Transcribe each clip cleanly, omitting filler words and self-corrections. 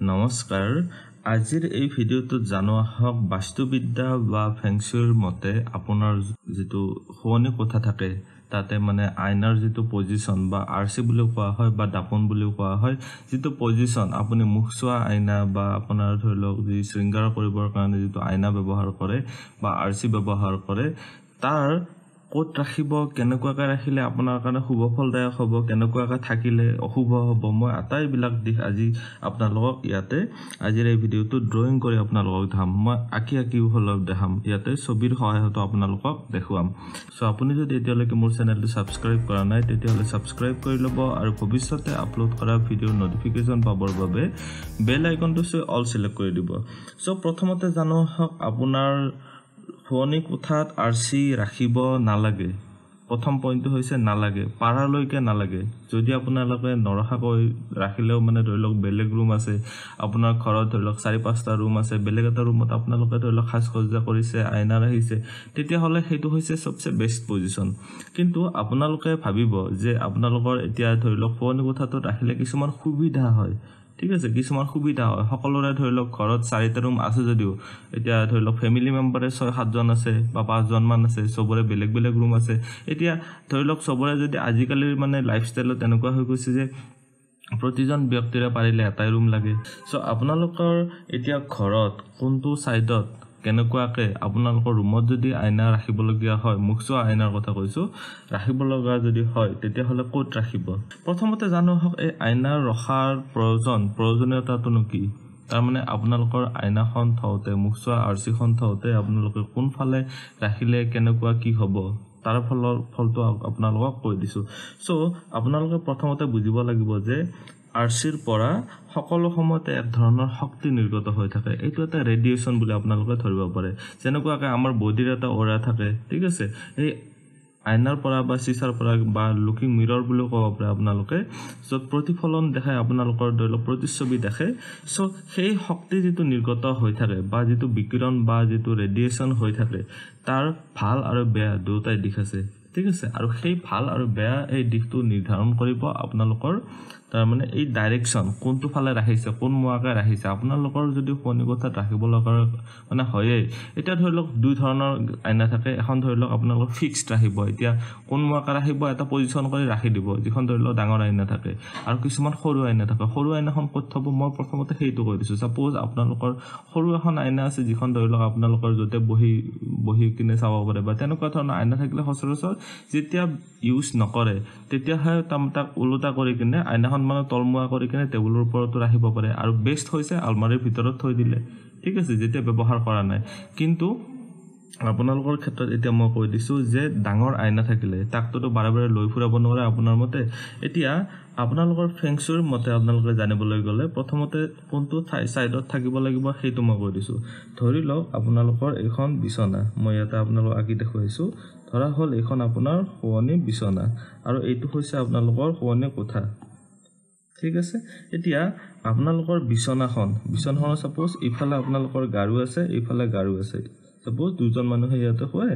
নমস্কাৰ আজিৰ এই ভিডিঅ'টোত জানোৱা হওক বাস্তুবিদ্যা বা ফেংশুইৰ মতে আপোনাৰ যেটো শোৱনি কোঠা থাকে তাতে মানে আইনাৰ যেটো পজিশন বা আৰসি বুলি কোৱা হয় বা দাপন বুলি কোৱা হয় যেটো পজিশন আপুনি মুখ চোৱা আইনা বা আপোনাৰ ধৰি লওক যি শৃংগাৰ কৰিবৰ কাৰণে যেটো আইনা ব্যৱহাৰ কৰে বা আৰসি ব্যৱহাৰ কৰে তাৰ কোট ৰাখিব কেনেকুৱাকৈ ৰাখিলে আপোনাৰ কাৰণে শুভ ফলদায়ক হ'ব কেনেকুৱাকৈ থাকিলে অশুভ হ'ব মই আটাইবিলাক দিশ আজি আপোনালোকক ইয়াতে আজিৰ এই ভিডিঅ'টো ড্ৰয়িং কৰি আপোনালোকক দেখাম মই আঁকি হলক দেখাম ইয়াতে ছবিৰ সহায়ত আপোনালোকক দেখুৱাম সো আপুনি যদি এতিয়ালৈকে মোৰ চেনেলটো সাবস্ক্ৰাইব কৰা নাই তেতিয়াহলে সাবস্ক্ৰাইব কৰি ল'ব আৰু ভৱিষ্যতে আপলোড কৰা ভিডিঅ'ৰ নটিফিকেশন পাবৰ বাবে বেল আইকনটো অল সিলেক্ট কৰি দিব সো প্ৰথমতে জানো হওক আপোনাৰ ফোনি কোঠাত আৰসি ৰাখিব নালাগে প্ৰথম পইণ্টটো হৈছে নালাগে পাৰালৈকে নালাগে যদি আপোনালোকে নৰখাকৈ ৰাখিলেও মানে ধৰি লওক বেলেগ ৰুম আছে আপোনাৰ ঘৰত ধৰি লওক 4-5টা ৰুম আছে বেলেগ এটা ৰুমত আপোনালোকে ধৰি লওক খাস সজ্জা কৰিছে আইনা ৰাখিছে তেতিয়া হলে সেইটো হৈছে সবচে বেষ্ট পজিশন কিন্তু আপোনালোকে ভাবিব যে আপোনালোকৰ এতিয়া ধৰি লওক ফোনি কোঠাটো ৰাখিলে কিছুমান সুবিধা হয় ঠিক আছে কিছুমান সুবিধা হয় সকলোৰে ধৰি লওক ঘৰত 4টা ৰুম আছে যদিও এতিয়া ধৰি লওক ফ্যামিলি মেম্বাৰে 6-7 জন আছে বা 5 জন মান আছে সবৰে বেলেগ ৰুম আছে এতিয়া ধৰি লওক সবৰে যদি আজিকালিৰ মানে লাইফষ্টাইলত এনেকুৱা হৈ গৈছে যে প্ৰতিজন ব্যক্তিৰে পাৰিলে এটাই ৰুম লাগে সো আপোনালোকৰ এতিয়া ঘৰত কোনটো সাইডত কেনেকুৱাকৈ আপোনালোকৰ ৰুমত যদি আইনা ৰাখিবলগীয়া হয় মুখচোৱা আইনাৰ কথা কৈছো ৰাখিবলগা যদি হয় তেতিয়া হলে কোট ৰাখিব প্ৰথমতে জানো হওক এই আইনাৰ ৰখাৰ প্ৰয়োজনীয়তাটো কি তাৰ মানে আপোনালোকৰ আইনাখন থওতে মুখচোৱা আৰসিখন থওতে আপোনালোকে কোন ফালে ৰাখিলে কেনেকুৱা কি হ'ব তাৰ ফলটো আপোনালোকক কৈ দিছো সো আপোনালোকে প্ৰথমতে বুজিব লাগিব যে আৰসিৰ পৰা সকলো সময়তে এক ধৰণৰ শক্তি নিৰ্গত হৈ থাকে এইটো এটা ৰেডিয়েশন বুলি আপোনালোকে ধৰিব পাৰে যেনেকুৱাকৈ আমাৰ বডিৰ এটা অৰা থাকে ঠিক আছে এই আইনাৰ পৰা বা সিসাৰ পৰা বা লুকিং মিৰৰ বুলি ক'ব পাৰে আপোনালোকে য'ত প্ৰতিফলন দেখায় আপোনালোকৰ দৈল প্ৰতিচ্ছবি দেখে সো সেই শক্তি যেটো নিৰ্গত হৈ থাকে বা যেটো বিকিৰণ বা যেটো ৰেডিয়েশন হৈ থাকে তাৰ ভাল আৰু বেয়া দুটাই দিশ আছে ঠিক আছে আৰু সেই ভাল আৰু বেয়া এই দিশটো নিৰ্ধাৰণ কৰিব আপোনালোকৰ তাৰ মানে এই ডাইৰেকশন কোনটো ফালে ৰাখিছে কোন মুৱাকে ৰাখিছে আপোনালোকৰ যদি ফোনি কোঠাত ৰাখিব লগা মানে হয়ে এটা ধৰি লওক দুই ধৰণৰ আইনা থাকে এখন ধৰি লওক আপোনালোকৰ ফিক্সড ৰাখিব এতিয়া কোন মুৱাকে ৰাখিব এটা পজিশন কৰি ৰাখি দিব যিখন ধৰি লওক ডাঙৰ আইনা থাকে আৰু কিছুমান সৰু আইনা থাকে সৰু আইনাখন ক'ত থব মই প্ৰথমতে সেইটো কৈ দিছো সাপোজ আপোনালোকৰ সৰু এখন আইনা আছে যিখন ধৰি লওক আপোনালোকৰ যতে বহি কিনে চাব পাৰে বা তেনেকুৱা ধৰণৰ আইনা থাকিলে সচৰাচৰ যেতিয়া ইউজ নকৰে তেতিয়া হয় তাক উলটা কৰি কিনে আইনাখন মানে তলমুৱা কৰি কিনে টেবুলৰ ওপৰত ৰাখিব পাৰে আৰু বেষ্ট হৈছে আলমাৰীৰ ভিতৰত থৈ দিলে ঠিক আছে যেতিয়া ব্যৱহাৰ কৰা নাই কিন্তু আপোনালোকৰ ক্ষেত্ৰত এতিয়া মই কৈ দিছো যে ডাঙৰ আইনা থাকিলে তাকটো বাৰে লৈ ফুৰাব নোৱাৰে আপোনাৰ মতে এতিয়া আপোনালোকৰ ফেংশুইৰ মতে আপোনালোকে জানিবলৈ গলে প্ৰথমতে কোনটো সাইডত থাকিব লাগিব সেইটো মই কৈ দিছো ধৰি লওক আপোনালোকৰ এখন বিছনা মই এটা আপোনালোকক আকি দেখুৱাইছো ধৰা হল এখন আপোনাৰ শোৱনি বিছনা আৰু এইটো হৈছে আপোনালোকৰ শোৱনি কোঠা ঠিক আছে এতিয়া আপোনালোকৰ বিছনাখন সাপোজ ইফালে আপোনালোকৰ গাৰু আছে ইফালে গাৰু আছে সাপোজ দুজন মানুহে ইয়াতে হয়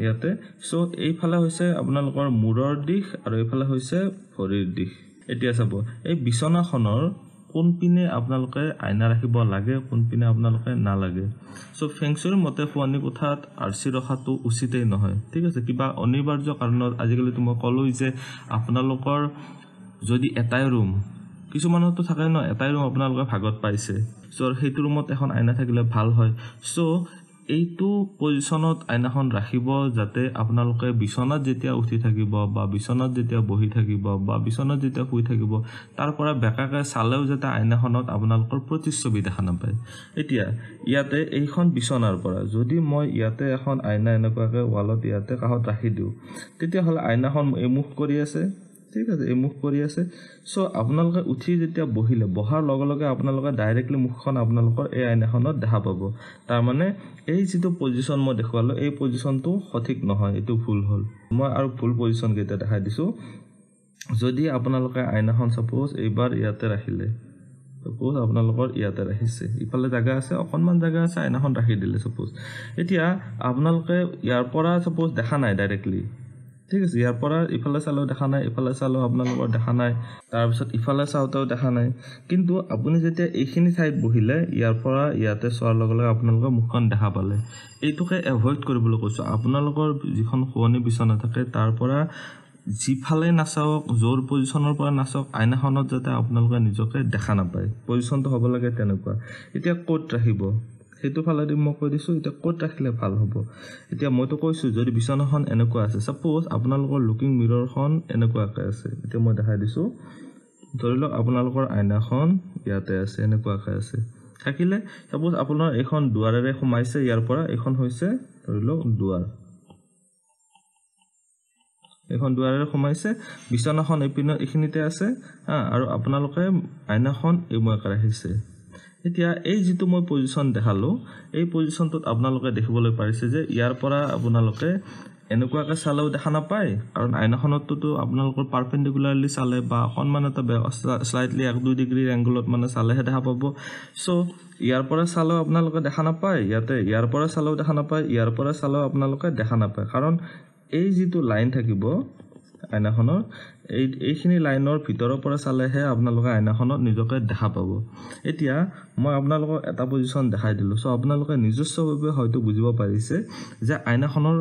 ইয়াতে সো এইফালে হৈছে আপোনালোকৰ মূৰৰ দিশ আৰু এইফালে হৈছে ভৰিৰ দিশ এতিয়া চাব এই বিছনাখনৰ কোন পিনে আপোনালোকে আইনা ৰাখিব লাগে কোন পিনে আপোনালোকে নালাগে সো ফেংশুইৰ মতে ফোনি কোঠাত আৰসি ৰখাটো উচিতেই নহয় ঠিক আছে কিবা অনিবাৰ্য কাৰণত আজিকালি মই কলোই যে আপোনালোকৰ যদি এটাই ৰুম কিছুমানতো থাকে ন এটাই ৰুম আপোনালোকে ভাগত পাইছে সো সেইটো ৰুমত এখন আইনা থাকিলে ভাল হয় সো এইটো পজিশনত আইনাখন ৰাখিব যাতে আপোনালোকে বিছনাত যেতিয়া উঠি থাকিব বা বিছনাত যেতিয়া বহি থাকিব বা বিছনাত যেতিয়া শুই থাকিব তাৰ পৰা বেকাকৈ চালেও যাতে আইনাখনত আপোনালোকৰ প্ৰতিচ্ছবি দেখা নাপায় এতিয়া ইয়াতে এইখন বিছনাৰ পৰা যদি মই ইয়াতে এখন আইনা এনেকুৱাকৈ ওয়ালত ইয়াতে কাষত ৰাখি দিওঁ তেতিয়া হলে আইনাখন মুখ কৰি আছে ঠিক আছে এই মুখ কৰি আছে সো আপোনালোকে উঠি যেতিয়া বহিলে বহাৰ লগে লগে আপোনালোকে ডাইৰেক্টলি মুখখন আপোনালোকৰ এই আইনাখনত দেখা পাব তাৰ মানে এই যেটো পজিশন মই দেখুৱালো এই পজিশনটো সঠিক নহয় এটো ভুল হল মই আৰু ভুল পজিশন কেইটা দেখাই দিছো যদি আপোনালোকে আইনাখন সাপোজ এইবাৰ ইয়াতে ৰাখিলে সাপোজ আপোনালোকৰ ইয়াতে ৰাখিছে ইফালে জায়গা আছে অকনমান জায়গা আছে আইনাখন ৰাখি দিলে সাপোজ এতিয়া আপোনালোকে ইয়াৰ পৰা সাপোজ দেখা নাই ডাইৰেক্টলি ঠিক আছে ইয়াৰ পৰা ইফালে চালেও দেখা নাই ইফালে চালেও আপোনালোকৰ দেখা নাই তাৰপিছত ইফালে চাওঁতেও দেখা নাই কিন্তু আপুনি যেতিয়া এইখিনি ঠাইত বহিলে ইয়াৰ পৰা ইয়াতে চোৱাৰ লগে লগে আপোনালোকৰ মুখখন দেখা পালে এইটোকে এভয়েড কৰিবলৈ কৈছো আপোনালোকৰ যিখন শুৱনি বিচনা থাকে তাৰ পৰা যিফালে নাচাওক জোৰ পজিশনৰ পৰা নাচাওক আইনাখনত যাতে আপোনালোকে নিজকে দেখা নাপায় পজিশনটো হ'ব লাগে তেনেকুৱা এতিয়া কোট ৰাখিব সেইটো ফালেদি মই কৈ দিছো এটা কোট ৰাখিলে ভাল হ'ব এতিয়া মইতো কৈছো যদি বিচনাখন এনেকুৱা আছে সাপোজ আপোনালোকৰ লুকিং মিৰৰখন এনেকুৱাকৈ আছে এতিয়া মই দেখাই দিছো ধৰি লওক আপোনালোকৰ আইনাখন ইয়াতে আছে এনেকুৱাকৈ আছে থাকিলে সাপোজ আপোনাৰ এখন দুৱাৰেৰে সোমাইছে ইয়াৰ পৰা এখন হৈছে ধৰি লওক দুৱাৰ এখন দুৱাৰেৰে সোমাইছে বিচনাখন এইখিনিতে আছে আৰু আপোনালোকে আইনাখন এইমুৱাকৈ ৰাখিছে এতিয়া এই যেটো মই পজিশন দেখালো এই পজিশনটোত আপোনালোকে দেখিবলৈ পাৰিছে যে ইয়াৰ পৰা আপোনালোকে এনেকুৱাকৈ চালেও দেখা নাপায় কাৰণ আইনাখনতটো আপোনালোকৰ পাৰপেন্ডিকুলাৰলি চালে বা অকনমান এটা স্লাইটলি 1-2 ডিগ্ৰীৰ এংগলত মানে চালেহে দেখা পাব সো ইয়াৰ পৰা চালেও আপোনালোকে দেখা নাপায় ইয়াৰ পৰা চালেও দেখা নাপায় ইয়াৰ পৰা চালেও আপোনালোকে দেখা নাপায় কাৰণ এই যেটো লাইন থাকিব আইনাখনৰ এইখিনি লাইনৰ ভিতৰৰ পৰা চালেহে আপোনালোকে আইনাখনত নিজকে দেখা পাব এতিয়া মই আপোনালোকক এটা পজিশন দেখাই দিলো সো আপোনালোকে নিজস্বভাৱে হয়তো বুজিব পাৰিছে যে আইনাখনৰ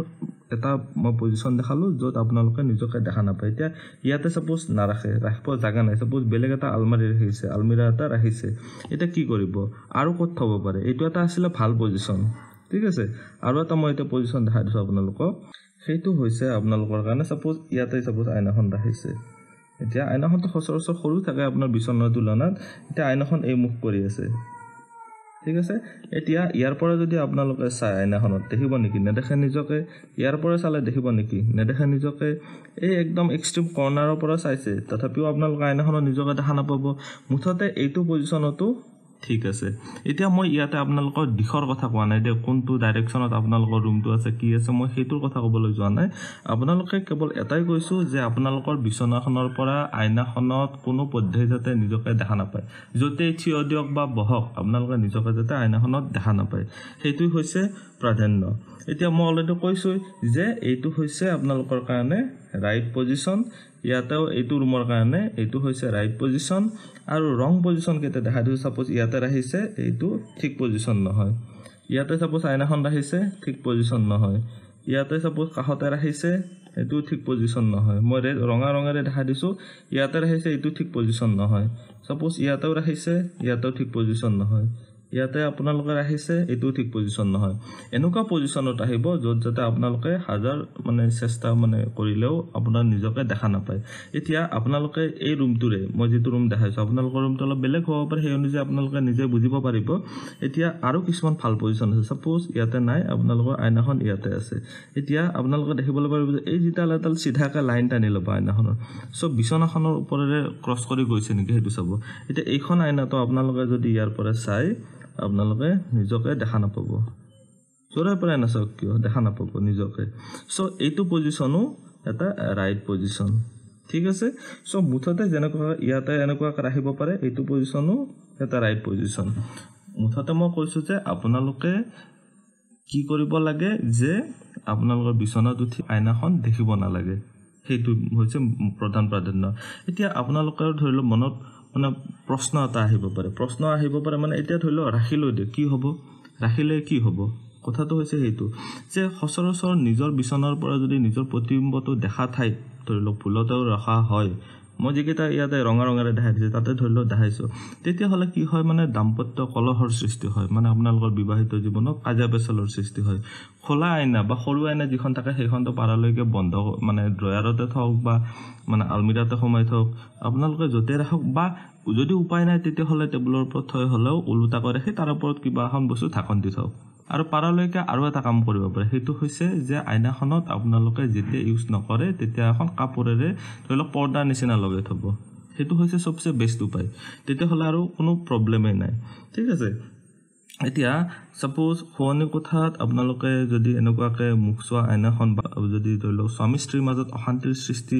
এটা মই পজিশন দেখালো যত আপোনালোকে নিজকে দেখা নাপায় এতিয়া ইয়াতে সাপোজ ৰাখিব জাগা নাই সাপোজ বেলেগ এটা আলমাৰি ৰাখিছে আলমিৰা এটা ৰাখিছে এটা কি কৰিব আৰু ক'ত থব পাৰে এইটো এটা আছিল ভাল পজিশন ঠিক আছে আৰু এটা মই এটা পজিশন দেখাই দিছো আপোনালোকক সেইটো হৈছে আপোনালোকৰ কাৰণে সাপোজ ইয়াতে সাপোজ আইনাখন ৰাখিছে এতিয়া আইনাখনটো সচৰাচৰ সৰু থাকে আপোনাৰ বিচনাৰ তুলনাত এতিয়া আইনাখন এই মুখ কৰি আছে ঠিক আছে এতিয়া ইয়াৰ পৰা যদি আপোনালোকে চাই আইনাখনত দেখিব নেকি নেদেখে নিজকে ইয়াৰ পৰা চালে দেখিব নেকি নেদেখে নিজকে এই একদম এক্সট্ৰিম কৰ্নাৰৰ পৰা চাইছে তথাপিও আপোনালোকে আইনাখনত নিজকে দেখা নাপাব মুঠতে এইটো পজিশনতো ঠিক আছে এতিয়া মই ইয়াতে আপোনালোকৰ দিশৰ কথা কোৱা নাই দে কোনটো ডাইৰেকচনত আপোনালোকৰ ৰুমটো আছে কি আছে মই হেতুৰ কথা ক'বলৈ যোৱা নাই আপোনালোকে কেৱল এটাই কৈছো যে আপোনালোকৰ বিচনাখনৰ পৰা আইনাখনত কোনো পদ্ধতি যাতে নিজকে দেখা নাপায় যতে থিয় দিয়ক বা বহক আপোনালোকে নিজকে যাতে আইনাখনত দেখা নাপায় হেতুই হৈছে প্ৰাধান্য এতিয়া মই অলৰেডি কৈছো যে এইটো হৈছে আপোনালোকৰ কাৰণে ৰাইট পজিশন ইয়াতেও এইটো ৰুমৰ কাৰণে এইটো হৈছে ৰাইট পজিশন আৰু ৰং পজিশন কেতে দেখা দিছো সাপোজ ইয়াতে ৰাখিছে এইটো ঠিক পজিশন নহয় ইয়াতে সাপোজ আইনাখন ৰাখিছে ঠিক পজিশন নহয় ইয়াতে সাপোজ কাহতে ৰাখিছে এইটো ঠিক পজিশন নহয় মই ৰঙা ৰঙেৰে দেখা দিছো ইয়াতে ৰাখিছে এইটো ঠিক পজিশন নহয় সাপোজ ইয়াতেও ৰাখিছে ইয়াতেও ঠিক পজিশন নহয় ইয়াতে আপোনালোকে ৰাখিছে এইটো ঠিক পজিশন নহয় এনেকুৱা পজিশনত আহিব যত যাতে আপোনালোকে হাজাৰ মানে চেষ্টা মানে কৰিলেও আপোনাৰ নিজকে দেখা নাপায় এতিয়া আপোনালোকে এই ৰুমটোৰে মই যেটো ৰুম দেখাইছো আপোনালোকৰ ৰুমটো অলপ বেলেগ হ'ব পাৰে সেই অনুযায়ী আপোনালোকে নিজে বুজিব পাৰিব এতিয়া আৰু কিছুমান ভাল পজিশন আছে সাপোজ ইয়াতে নাই আপোনালোকৰ আইনাখন ইয়াতে আছে এতিয়া আপোনালোকে দেখিবলৈ পাৰিব যে এই যেটা এডাল সিধাকে লাইন টানি ল'ব আইনাখনৰ সব বিচনাখনৰ ওপৰেৰে ক্ৰস কৰি গৈছে নেকি হেতু চাব এতিয়া এইখন আইনাটো আপোনালোকে যদি ইয়াৰ পৰা চাই আপোনালোকে নিজকে দেখা নাপাব জোৰে পৰা নাচাওক কিয় দেখা নাপাব নিজকে সো এইটো পজিশনো এটা ৰাইট পজিশন ঠিক আছে সো মুঠতে যেনেকুৱা ইয়াতে এনেকুৱা ৰাখিব পাৰে এইটো পজিশনো এটা ৰাইট পজিশন মুঠতে মই কৈছো যে আপোনালোকে কি কৰিব লাগে যে আপোনালোকৰ বিচনাত উঠি আইনাখন দেখিব নালাগে সেইটো হৈছে প্ৰধান প্ৰাধান্য এতিয়া আপোনালোকৰ ধৰিলো মনত মানে প্ৰশ্ন এটা আহিব পাৰে মানে এতিয়া ধৰিলো ৰাখিলো দে কি হ'ব ৰাখিলে কি হ'ব কথাটো হৈছে হেতু যে সচৰাচৰ নিজৰ বিচনাৰ পৰা যদি নিজৰ প্ৰতিবিম্বটো দেখা ঠাইত ধৰিলো ভুলতেও ৰখা হয় মই যেকেইটা ইয়াতে ৰঙা ৰঙেৰে দেখাই দিছে তাতে ধৰিলো দেখাইছো তেতিয়া হলে কি হয় মানে দাম্পত্য কলহৰ সৃষ্টি হয় মানে আপোনালোকৰ বিবাহিত জীৱনত কাজিয়া পেচালৰ সৃষ্টি হয় খোলা আইনা বা সৰু আইনা যিখন থাকে সেইখনটো পাৰালৈকে বন্ধ মানে ড্ৰয়াৰতে থওক বা মানে আলমিৰাতে সোমাই থওক আপোনালোকে যতে ৰাখক বা যদি উপায় নাই তেতিয়া হলে টেবুলৰ ওপৰত থৈ হলেও উলুটা কৰি ৰাখি তাৰ ওপৰত কিবা এখন বস্তু ঢাকন দি থওক আৰু পাৰালৈকে আৰু এটা কাম কৰিব পাৰে হেতু হৈছে যে আইনাখনত আপোনালোকে যেতিয়া ইউজ নকৰে তেতিয়া এখন কাপোৰেৰে ধৰিলক পৰ্দা নিচিনা লগাই থব হেতু হৈছে সবচে বেষ্ট উপায় তেতিয়া হলে আৰু কোনো প্ৰবলেমে নাই ঠিক আছে এতিয়া সাপোজ শোৱনি কোঠাত আপোনালোকে যদি এনেকুৱাকে মুখ চোৱা আইনাখন যদি ধৰি লওক স্বামী স্ত্ৰীৰ মাজত অশান্তিৰ সৃষ্টি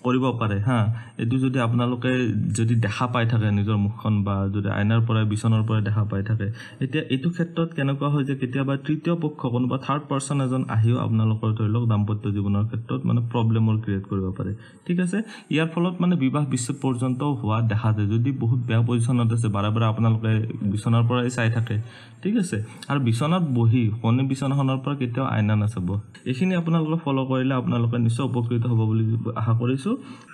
কৰিব পাৰে হা এইটো যদি আপোনালোকে যদি দেখা পাই থাকে নিজৰ মুখখন বা যদি আইনাৰ পৰা বিছনৰ পৰা দেখা পাই থাকে এতিয়া এইটো ক্ষেত্ৰত কেনেকুৱা হয় যে কেতিয়াবা তৃতীয় পক্ষ কোনোবা থাৰ্ড পাৰ্সন এজন আহিও আপোনালোকৰ ধৰি লওক দাম্পত্য জীৱনৰ ক্ষেত্ৰত মানে প্ৰব্লেমৰ ক্ৰিয়েট কৰিব পাৰে ঠিক আছে ইয়াৰ ফলত মানে বিবাহ বিচ্ছেদ পৰ্যন্ত হোৱা দেখা যায় যদি বহুত বেয়া পজিশনত আছে বাৰে বাৰে আপোনালোকে বিছনাৰ পৰাই চাই থাকে ঠিক আছে আৰু বিছনাত বহি শোৱনি বিছনাখনৰ পৰা কেতিয়াও আইনা নাচাব এইখিনি আপোনালোকে ফলো কৰিলে আপোনালোকে নিশ্চয় উপকৃত হ'ব বুলি আশা কৰিছো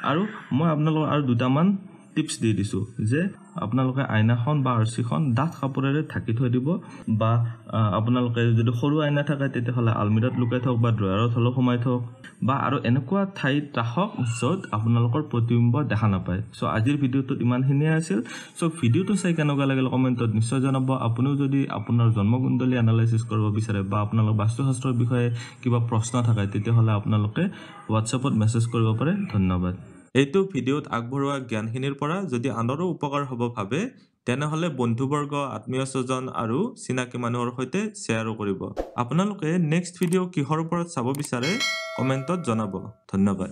আৰু মই আপোনালোকক আৰু দুটামান টিপছ দি দিছো যে আপোনালোকে আইনাখন বা আৰচিখন ডাঠ কাপোৰেৰে ঢাকি থৈ দিব বা আপোনালোকে যদি সৰু আইনা থাকে তেতিয়াহ'লে আলমিৰাত লুকাই থওক বা ড্ৰয়াৰত হলেও সোমাই থওক বা আৰু এনেকুৱা ঠাইত ৰাখক য'ত আপোনালোকৰ প্ৰতিবিম্ব দেখা নাপায় সো আজিৰ ভিডিঅ'টোত ইমানখিনিয়ে আছিল সো ভিডিঅ'টো চাই কেনেকুৱা লাগিল কমেণ্টত নিশ্চয় জনাব আপুনিও যদি আপোনাৰ জন্মকুণ্ডলী এনালাইচিছ কৰিব বিচাৰে বা আপোনালোকৰ বাস্তুশাস্ত্ৰৰ বিষয়ে কিবা প্ৰশ্ন থাকে তেতিয়াহ'লে আপোনালোকে হোৱাটছএপত মেছেজ কৰিব পাৰে ধন্যবাদ এইটো ভিডিঅ'ত আগবঢ়োৱা জ্ঞানখিনিৰ পৰা যদি আনৰো উপকাৰ হ'ব ভাবে তেনেহ'লে বন্ধুবৰ্গ আত্মীয় স্বজন আৰু চিনাকি মানুহৰ সৈতে শ্বেয়াৰো কৰিব আপোনালোকে নেক্সট ভিডিঅ' কিহৰ ওপৰত চাব বিচাৰে কমেণ্টত জনাব ধন্যবাদ